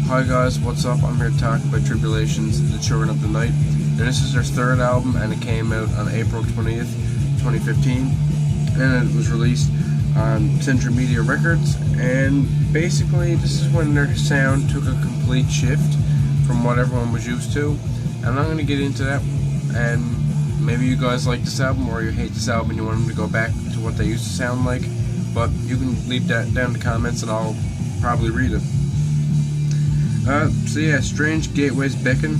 Hi guys, what's up? I'm here to talk about Tribulation's The Children of the Night. Now, this is their third album and it came out on April 20th, 2015, and it was released on Century Media Records. And basically this is when their sound took a complete shift from what everyone was used to, and I'm going to get into that. And maybe you guys like this album or you hate this album and you want them to go back to what they used to sound like, but you can leave that down in the comments and I'll probably read it. So yeah, Strange Gateways Beckon,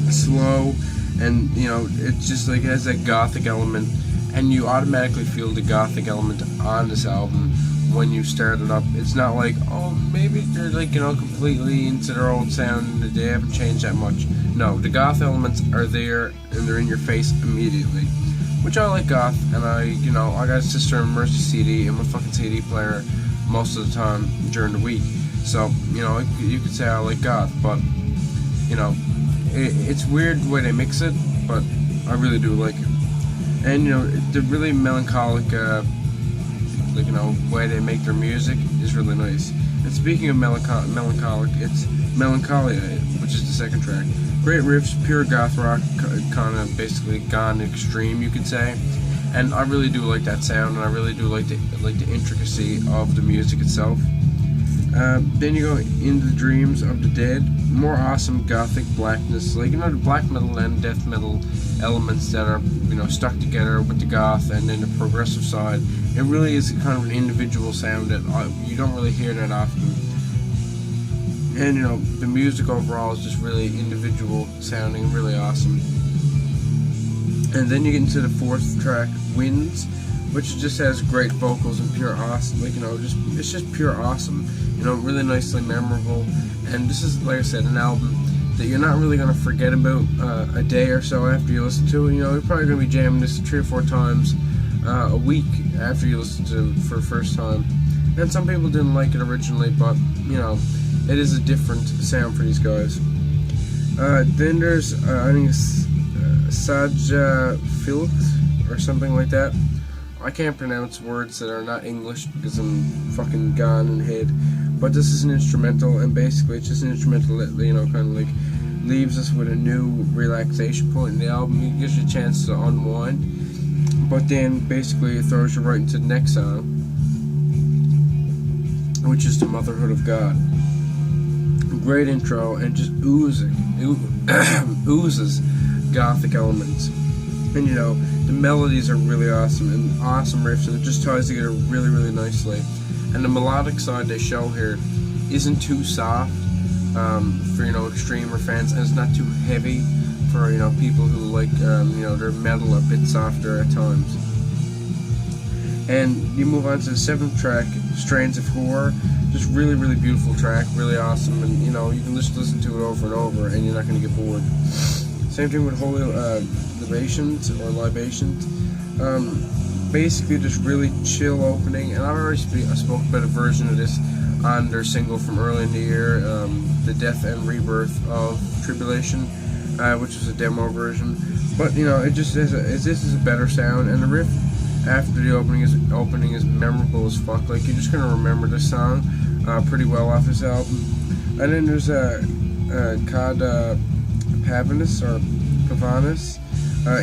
slow, and it's just like it has that gothic element, and you automatically feel the gothic element on this album when you start it up. It's not like, oh, maybe they're like, completely into their old sound and they haven't changed that much. No, the goth elements are there and they're in your face immediately, which I like goth, and I got a Sister and Mercy CD in my fucking CD player most of the time during the week. So, you could say I like goth, but, it's weird the way they mix it, but I really do like it. And, the really melancholic, way they make their music is really nice. And speaking of melancholic, it's Melancholia, which is the second track. Great riffs, pure goth rock, kind of basically gone extreme, you could say. And I really do like that sound, and I really do like the intricacy of the music itself. Then you go into the Dreams of the Dead, more awesome gothic blackness, like the black metal and death metal elements that are stuck together with the goth, and then the progressive side. It really is kind of an individual sound that you don't really hear that often. And the music overall is just really individual sounding, really awesome. And then you get into the fourth track, Winds, which just has great vocals and pure awesome, it's just pure awesome, really nicely memorable. And this is, like I said, an album that you're not really going to forget about a day or so after you listen to it. You're probably going to be jamming this 3 or 4 times a week after you listen to it for the first time. And some people didn't like it originally, but it is a different sound for these guys. Then there's I think it's Saja Filth or something like that. I can't pronounce words that are not English because I'm fucking gone in the head. But this is an instrumental, and basically it's just an instrumental that kind of like leaves us with a new relaxation point in the album. It gives you a chance to unwind, but then basically it throws you right into the next song, which is the Motherhood of God. Great intro, and just oozes gothic elements. And the melodies are really awesome, and awesome riffs, and it just ties together really, really nicely. And the melodic side they show here isn't too soft for extremer fans, and it's not too heavy for people who like their metal a bit softer at times. And you move on to the 7th track, Strains of Horror. Just really, really beautiful track, really awesome, and you can just listen to it over and over, and you're not going to get bored. Same thing with Holy Libations or Libations. Basically just really chill opening, and I've already spoke about a version of this on their single from early in the year, The Death and Rebirth of Tribulation, which was a demo version. But it just this is a better sound, and the riff after the opening is memorable as fuck. Like, you're just gonna remember this song pretty well off this album. And then there's Cod Pavanus or Pavanus.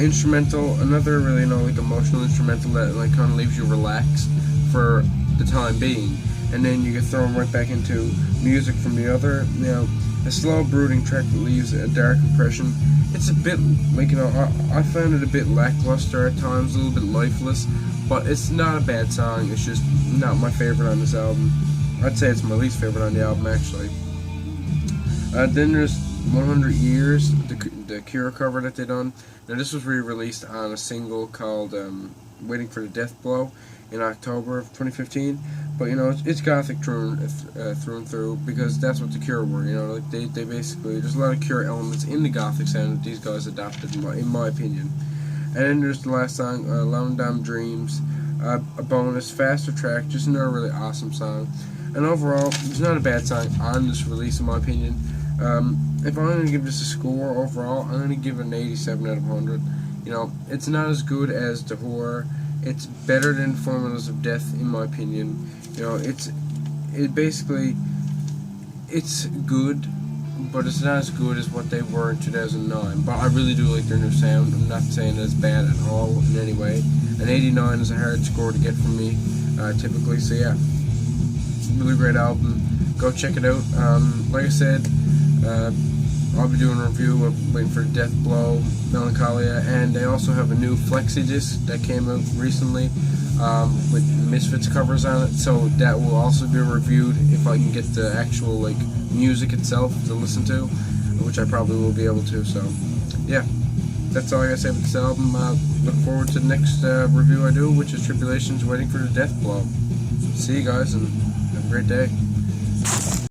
Instrumental, another really emotional instrumental that kind of leaves you relaxed for the time being, and then you get thrown right back into music from the other. A slow brooding track that leaves a dark impression. It's a bit I found it a bit lackluster at times, a little bit lifeless, but it's not a bad song. It's just not my favorite on this album. I'd say it's my least favorite on the album, actually. Then there's 100 Years, the Cure cover that they done. Now this was re-released on a single called Waiting for the Death Blow in October of 2015. But it's gothic through and through, because that's what the Cure were. They basically, there's a lot of Cure elements in the gothic sound that these guys adopted, in my opinion. And then there's the last song, Lone Dam Dreams, a bonus, faster track, just another really awesome song. And overall, it's not a bad song on this release, in my opinion. If I'm going to give this a score overall, I'm going to give it an 87 out of 100. It's not as good as The Horror. It's better than Formulas of Death, in my opinion. It basically it's good, but it's not as good as what they were in 2009. But I really do like their new sound. I'm not saying it's bad at all in any way. An 89 is a hard score to get from me, typically. So yeah, really great album. Go check it out. Like I said, I'll be doing a review of waiting for Death Blow, Melancholia, and they also have a new flexi disc that came out recently with Misfits covers on it. So that will also be reviewed if I can get the actual like music itself to listen to, which I probably will be able to. So yeah, that's all I gotta say about this album. Look forward to the next review I do, which is Tribulation's Waiting for the Death Blow. See you guys, and have a great day.